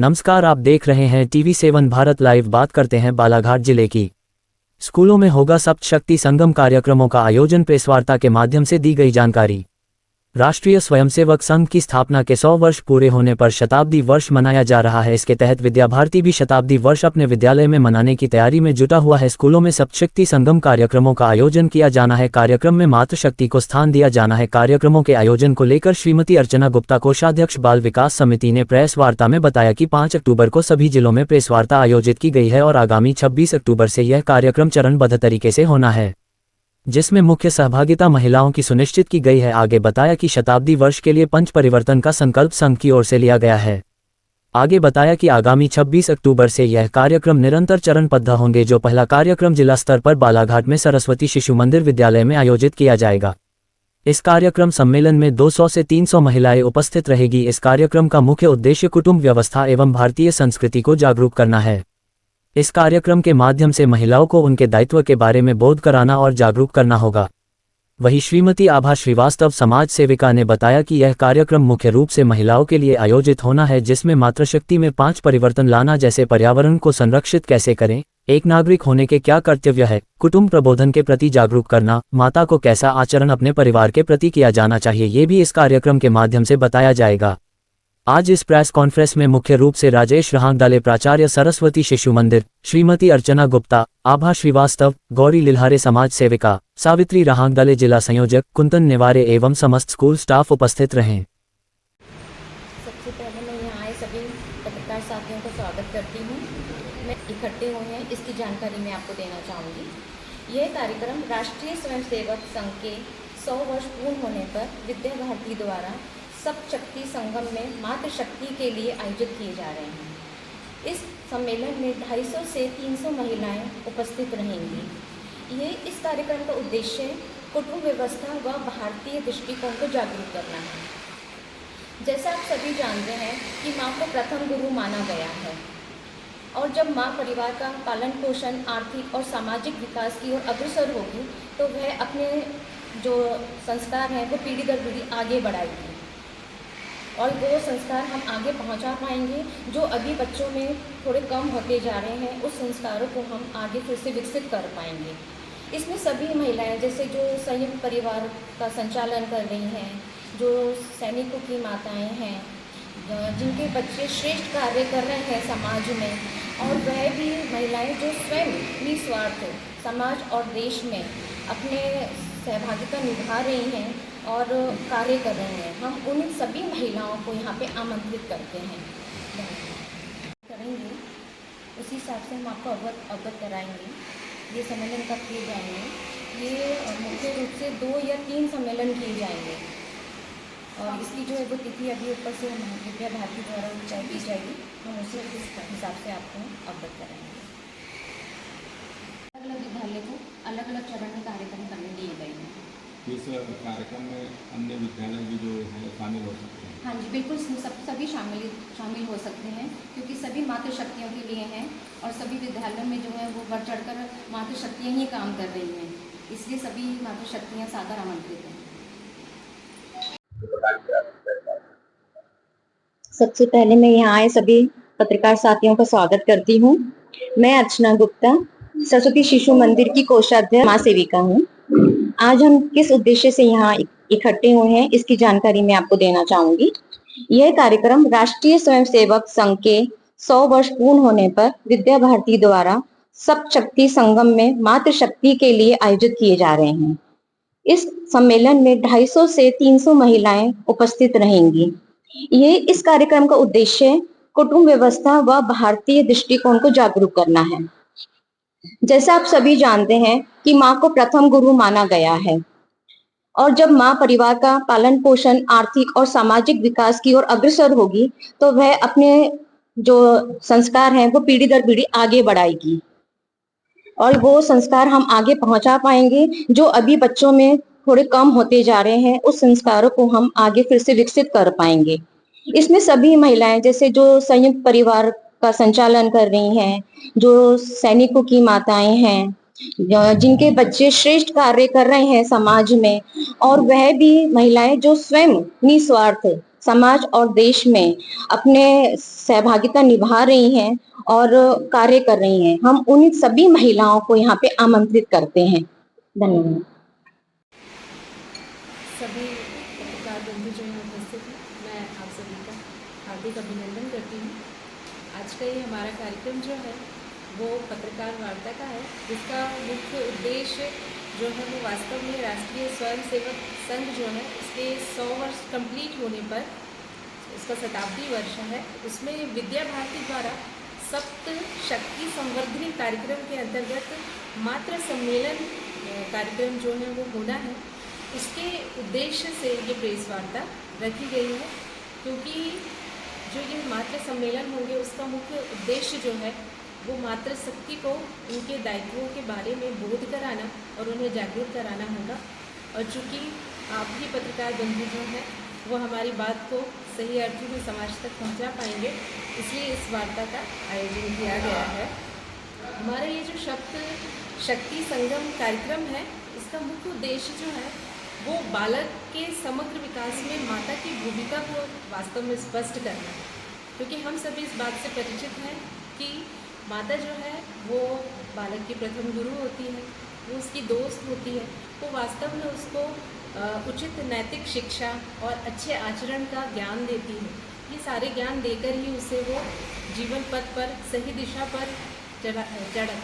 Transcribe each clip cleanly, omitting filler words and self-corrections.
नमस्कार, आप देख रहे हैं TV7 भारत लाइव। बात करते हैं बालाघाट जिले की। स्कूलों में होगा सप्त शक्ति संगम कार्यक्रमों का आयोजन। प्रेस वार्ता के माध्यम से दी गई जानकारी। राष्ट्रीय स्वयंसेवक संघ की स्थापना के 100 वर्ष पूरे होने पर शताब्दी वर्ष मनाया जा रहा है। इसके तहत विद्या भारती भी शताब्दी वर्ष अपने विद्यालय में मनाने की तैयारी में जुटा हुआ है। स्कूलों में सप्तशक्ति संगम कार्यक्रमों का आयोजन किया जाना है। कार्यक्रम में मातृशक्ति को स्थान दिया जाना है। कार्यक्रमों के आयोजन को लेकर श्रीमती अर्चना गुप्ता, कोषाध्यक्ष बाल विकास समिति, ने प्रेस वार्ता में बताया कि 5 अक्टूबर को सभी जिलों में प्रेस वार्ता आयोजित की गई है और आगामी 26 अक्टूबर से यह कार्यक्रम चरणबद्ध तरीके से होना है, जिसमें मुख्य सहभागिता महिलाओं की सुनिश्चित की गई है। आगे बताया कि शताब्दी वर्ष के लिए पंच परिवर्तन का संकल्प संघ की ओर से लिया गया है। आगे बताया कि आगामी 26 अक्टूबर से यह कार्यक्रम निरंतर चरणबद्ध होंगे। जो पहला कार्यक्रम जिला स्तर पर बालाघाट में सरस्वती शिशु मंदिर विद्यालय में आयोजित किया जाएगा। इस कार्यक्रम सम्मेलन में 200 से 300 महिलाएं उपस्थित रहेगी। इस कार्यक्रम का मुख्य उद्देश्य कुटुंब व्यवस्था एवं भारतीय संस्कृति को जागरूक करना है। इस कार्यक्रम के माध्यम से महिलाओं को उनके दायित्व के बारे में बोध कराना और जागरूक करना होगा। वहीं श्रीमती आभा श्रीवास्तव, समाज सेविका, ने बताया कि यह कार्यक्रम मुख्य रूप से महिलाओं के लिए आयोजित होना है, जिसमें मातृशक्ति में 5 परिवर्तन लाना, जैसे पर्यावरण को संरक्षित कैसे करें, एक नागरिक होने के क्या कर्तव्य है, कुटुंब प्रबोधन के प्रति जागरूक करना, माता को कैसा आचरण अपने परिवार के प्रति किया जाना चाहिए, ये भी इस कार्यक्रम के माध्यम से बताया जाएगा। आज इस प्रेस कॉन्फ्रेंस में मुख्य रूप से राजेश रहांगदाले, प्राचार्य सरस्वती शिशु मंदिर, श्रीमती अर्चना गुप्ता, आभा श्रीवास्तव, गौरी लिल्हारे, समाज सेविका, सावित्री रहांगदाले, जिला संयोजक, कुंतन नेवारे एवं समस्त स्कूल स्टाफ उपस्थित रहें। सबसे पहले मैं यहाँ आए सभी पत्रकार साथियों का स्वागत करती हूँ। मैं इकट्ठे हुए हैं, इसकी जानकारी मैं आपको देना चाहूँगी। यह कार्यक्रम राष्ट्रीय स्वयंसेवक संघ के 100 वर्ष पूर्ण होने पर विद्या भारती द्वारा सप्तशक्ति संगम में मातृशक्ति के लिए आयोजित किए जा रहे हैं। इस सम्मेलन में 250 से 300 महिलाएं उपस्थित रहेंगी। ये इस कार्यक्रम का उद्देश्य कुटुंब व्यवस्था व भारतीय दृष्टिकोण को जागरूक करना है। जैसा आप सभी जानते हैं कि माँ को प्रथम गुरु माना गया है और जब माँ परिवार का पालन पोषण, आर्थिक और सामाजिक विकास की ओर अग्रसर होगी तो वह अपने जो संस्कार हैं वो पीढ़ी दर पीढ़ी आगे बढ़ाएगी और वो संस्कार हम आगे पहुंचा पाएंगे। जो अभी बच्चों में थोड़े कम होते जा रहे हैं, उस संस्कारों को हम आगे फिर से विकसित कर पाएंगे। इसमें सभी महिलाएं, जैसे जो संयुक्त परिवार का संचालन कर रही हैं, जो सैनिकों की माताएं हैं, जिनके बच्चे श्रेष्ठ कार्य कर रहे हैं समाज में, और वह भी महिलाएं जो स्वयं निस्वार्थ समाज और देश में अपने सहभागिता निभा रही हैं और कार्य कर रहे हैं, हम उन सभी महिलाओं को यहाँ पे आमंत्रित करते हैं करेंगे। उसी हिसाब से हम आपको अवगत कराएंगे। ये सम्मेलन कब किए जाएंगे? ये मुख्य रूप से 2 या 3 सम्मेलन किए जाएंगे और इसकी जो है वो तिथि अभी ऊपर से विद्या भारती द्वारा तय की जाएगी। हम उसी हिसाब से आपको अवगत कराएंगे। अलग अलग विद्यालय को अलग अलग चरण में कार्यक्रम करने दिए गए हैं। इस कार्यक्रम में अन्य विद्यालय भी जो है शामिल हो सकते हैं? हाँ जी, बिल्कुल, सभी शामिल हो सकते हैं, क्योंकि सभी मातृशक्तियों के लिए हैं और सभी विद्यालयों में जो है वो बढ़ चढ़कर मातृशक्तियाँ ही काम कर रही हैं, इसलिए सभी मातृशक्तियाँ सादर आमंत्रित हैं। सबसे पहले मैं यहाँ आए सभी पत्रकार साथियों का स्वागत करती हूँ। मैं अर्चना गुप्ता, सरस्वती शिशु मंदिर की कोषाध्यक्ष माँ सेविका हूँ। आज हम किस उद्देश्य से यहाँ इकट्ठे हुए हैं, इसकी जानकारी मैं आपको देना चाहूंगी। यह कार्यक्रम राष्ट्रीय स्वयंसेवक संघ के 100 वर्ष पूर्ण होने पर विद्या भारती द्वारा सप्तशक्ति संगम में मातृशक्ति के लिए आयोजित किए जा रहे हैं। इस सम्मेलन में 250 से 300 महिलाएं उपस्थित रहेंगी। ये इस कार्यक्रम का उद्देश्य कुटुंब व्यवस्था व भारतीय दृष्टिकोण को जागरूक करना है। जैसा आप सभी जानते हैं कि माँ को प्रथम गुरु माना गया है और जब माँ परिवार का पालन पोषण, आर्थिक और सामाजिक विकास की ओर अग्रसर होगी तो वह अपने जो संस्कार हैं वो पीढ़ी दर पीढ़ी आगे बढ़ाएगी और वो संस्कार हम आगे पहुंचा पाएंगे। जो अभी बच्चों में थोड़े कम होते जा रहे हैं, उस संस्कारों को हम आगे फिर से विकसित कर पाएंगे। इसमें सभी महिलाएं, जैसे जो संयुक्त परिवार का संचालन कर रही हैं, जो सैनिकों की माताएं हैं, जिनके बच्चे श्रेष्ठ कार्य कर रहे हैं समाज में, और वह भी महिलाएं जो स्वयं निस्वार्थ समाज और देश में अपने सहभागिता निभा रही हैं और कार्य कर रही हैं। हम उन सभी महिलाओं को यहाँ पे आमंत्रित करते हैं। धन्यवाद। सभी पत्रकार बंधु जो यहाँ उपस्थित हैं, मैं आप सभी का हार्दिक अभिनंदन करती हूँ। आज का ये हमारा कार्यक्रम जो है वो पत्रकार वार्ता का है, जिसका मुख्य उद्देश्य जो है वो वास्तव में राष्ट्रीय स्वयंसेवक संघ जो है उसके 100 वर्ष कंप्लीट होने पर, उसका शताब्दी वर्ष है, उसमें विद्या भारती द्वारा सप्त शक्ति संवर्धनी कार्यक्रम के अंतर्गत मातृ सम्मेलन कार्यक्रम जो है वो होना है। उसके उद्देश्य से ये प्रेस वार्ता रखी गई है, क्योंकि जो ये मातृ सम्मेलन होंगे उसका मुख्य उद्देश्य जो है वो मातृशक्ति को उनके दायित्वों के बारे में बोध कराना और उन्हें जागरूक कराना होगा। और चूँकि आप ही पत्रकार बंधु जो हैं वो हमारी बात को सही अर्थों में समाज तक पहुंचा पाएंगे, इसलिए इस वार्ता का आयोजन किया गया है। हमारा ये जो शक्ति संगम कार्यक्रम है, इसका मुख्य उद्देश्य जो है वो बालक के समग्र विकास में माता की भूमिका को वास्तव में स्पष्ट करना है, क्योंकि हम सभी इस बात से परिचित हैं कि माता जो है वो बालक की प्रथम गुरु होती है, वो उसकी दोस्त होती है, वो वास्तव में उसको उचित नैतिक शिक्षा और अच्छे आचरण का ज्ञान देती है। ये सारे ज्ञान देकर ही उसे वो जीवन पथ पर सही दिशा पर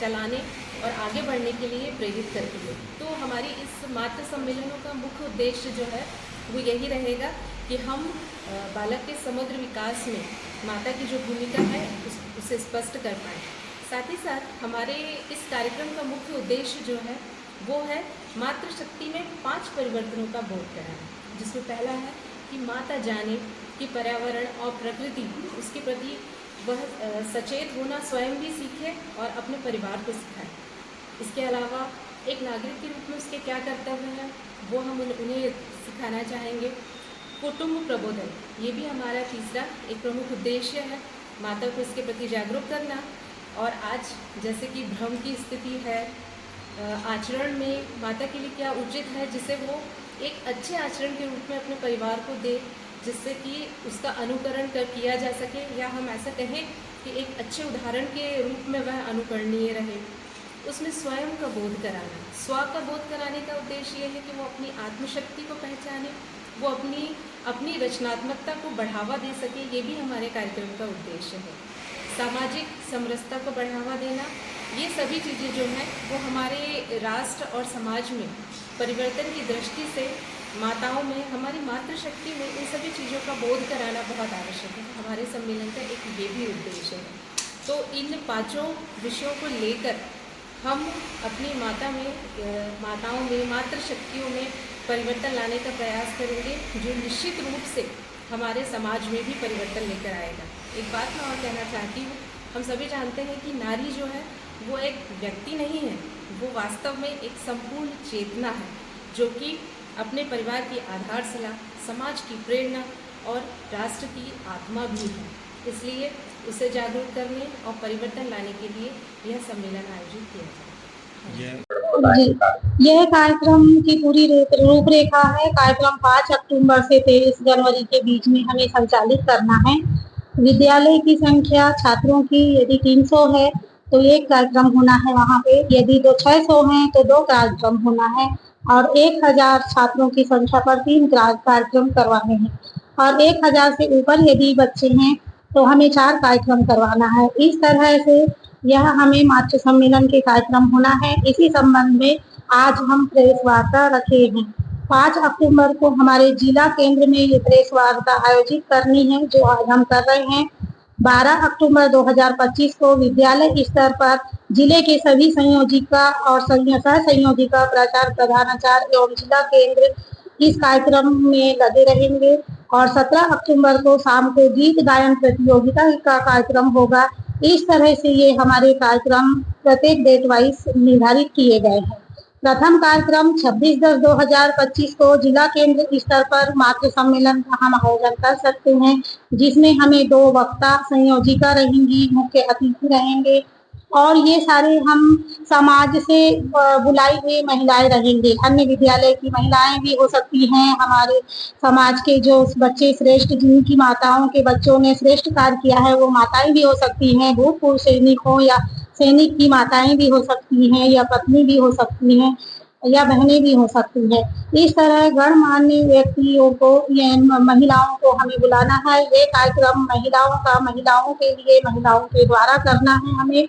चलाने और आगे बढ़ने के लिए प्रेरित करती है। तो हमारी इस मातृ सम्मेलनों का मुख्य उद्देश्य जो है वो यही रहेगा कि हम बालक के समग्र विकास में माता की जो भूमिका है उसे स्पष्ट कर पाएँ। साथ ही साथ हमारे इस कार्यक्रम का मुख्य उद्देश्य जो है वो है मातृशक्ति में 5 परिवर्तनों का बोध कराना, जिसमें पहला है कि माता जाने कि पर्यावरण और प्रकृति उसके प्रति वह सचेत होना स्वयं भी सीखे और अपने परिवार को सिखाए। इसके अलावा एक नागरिक के रूप में उसके क्या कर्तव्य हैं वो हम उन्हें सिखाना चाहेंगे। कुटुंब प्रबोधन, ये भी हमारा तीसरा एक प्रमुख उद्देश्य है, माता को इसके प्रति जागरूक करना। और आज जैसे कि भ्रम की स्थिति है, आचरण में माता के लिए क्या उचित है जिसे वो एक अच्छे आचरण के रूप में अपने परिवार को दे, जिससे कि उसका अनुकरण किया जा सके, या हम ऐसा कहें कि एक अच्छे उदाहरण के रूप में वह अनुकरणीय रहे। उसमें स्वयं का बोध कराना, स्व का बोध कराने का उद्देश्य ये है कि वो अपनी आत्मशक्ति को पहचाने, वो अपनी रचनात्मकता को बढ़ावा दे सके, ये भी हमारे कार्यक्रम का उद्देश्य है। सामाजिक समरसता को बढ़ावा देना, ये सभी चीज़ें जो हैं वो हमारे राष्ट्र और समाज में परिवर्तन की दृष्टि से माताओं में, हमारी मातृशक्ति में इन सभी चीज़ों का बोध कराना बहुत आवश्यक है। हमारे सम्मेलन का एक ये भी उद्देश्य है। तो इन 5 विषयों को लेकर हम अपनी माताओं में, मातृशक्तियों में परिवर्तन लाने का प्रयास करेंगे, जो निश्चित रूप से हमारे समाज में भी परिवर्तन लेकर आएगा। एक बात मैं और कहना चाहती हूँ, हम सभी जानते हैं कि नारी जो है वो एक व्यक्ति नहीं है, वो वास्तव में एक संपूर्ण चेतना है, जो कि अपने परिवार की आधारशिला, समाज की प्रेरणा और राष्ट्र की आत्मा भी है। इसलिए उसे जागरूक करने और परिवर्तन लाने के लिए यह सम्मेलन आयोजित किया जाए। जी, यह कार्यक्रम की पूरी रूपरेखा है। कार्यक्रम 5 अक्टूबर से 23 जनवरी के बीच में हमें संचालित करना है। विद्यालय की संख्या छात्रों की यदि 300 है तो एक कार्यक्रम होना है वहाँ पे, यदि 600 हैं तो 2 कार्यक्रम होना है, और 1000 छात्रों की संख्या पर 3 कार्यक्रम करवाने हैं, और 1000 से ऊपर यदि बच्चे हैं तो हमें 4 कार्यक्रम करवाना है। इस तरह से यह हमें मातृ सम्मेलन के कार्यक्रम होना है। इसी संबंध में आज हम प्रेस वार्ता रखे हैं। 5 अक्टूबर को हमारे जिला केंद्र में ये प्रेस वार्ता आयोजित करनी है, जो आज हम कर रहे हैं। 12 अक्टूबर 2025 को विद्यालय स्तर पर जिले के सभी संयोजिका और सह संयोजिका, प्राचार्य, प्रधानाचार्य एवं जिला केंद्र इस कार्यक्रम में लगे रहेंगे। और 17 अक्टूबर को शाम को गीत गायन प्रतियोगिता का कार्यक्रम होगा। इस तरह से ये हमारे कार्यक्रम प्रत्येक डेट वाइज निर्धारित किए गए हैं। प्रथम कार्यक्रम 26/10/2025 को जिला केंद्र स्तर पर मातृ सम्मेलन का हम आयोजन कर सकते हैं, जिसमें हमें 2 वक्ता संयोजिका रहेंगी, मुख्य अतिथि रहेंगे। और ये सारे हम समाज से बुलाई हुई महिलाएं रहेंगे। अन्य विद्यालय की महिलाएं भी हो सकती हैं, हमारे समाज के जो बच्चे श्रेष्ठ, जिनकी माताओं के बच्चों ने श्रेष्ठ कार्य किया है, वो माताएं भी हो सकती हैं, भूतपूर्व सैनिक हो या सैनिक की माताएं भी हो सकती हैं, या पत्नी भी हो सकती हैं, या बहनें भी हो सकती हैं। इस तरह गणमान्य व्यक्तियों को, ये महिलाओं को हमें बुलाना है। ये कार्यक्रम महिलाओं का, महिलाओं के लिए, महिलाओं के द्वारा करना है हमें।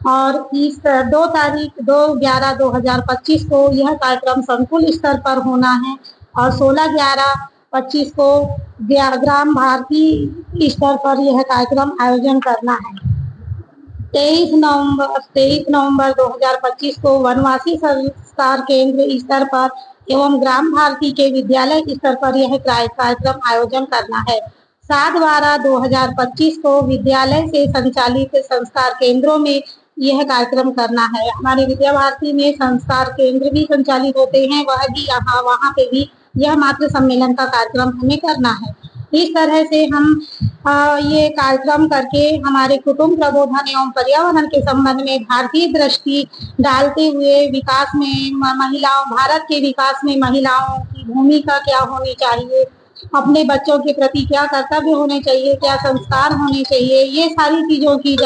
और इस 2/11/2025 को यह कार्यक्रम संकुल स्तर पर होना है और 16/11/25 को ग्राम भारती स्तर पर यह कार्यक्रम आयोजन करना है। 23 नवंबर 2025 को वनवासी संस्कार केंद्र स्तर पर एवं ग्राम भारती के विद्यालय स्तर पर यह कार्यक्रम आयोजन करना है। 7/12/2025 को विद्यालय से संचालित संस्कार केंद्रों में यह कार्यक्रम करना है। हमारे विद्या भारती में संस्कार केंद्र भी संचालित होते हैं, वह भी वहाँ पे भी यह मातृ सम्मेलन का कार्यक्रम हमें करना है। इस तरह से हम ये कार्यक्रम करके हमारे कुटुंब प्रबोधन एवं पर्यावरण के संबंध में भारतीय दृष्टि डालते हुए विकास में महिलाओं, भारत के विकास में महिलाओं की भूमिका क्या होनी चाहिए, अपने बच्चों के प्रति क्या कर्तव्य होने चाहिए, क्या संस्कार होने चाहिए, ये सारी चीजों की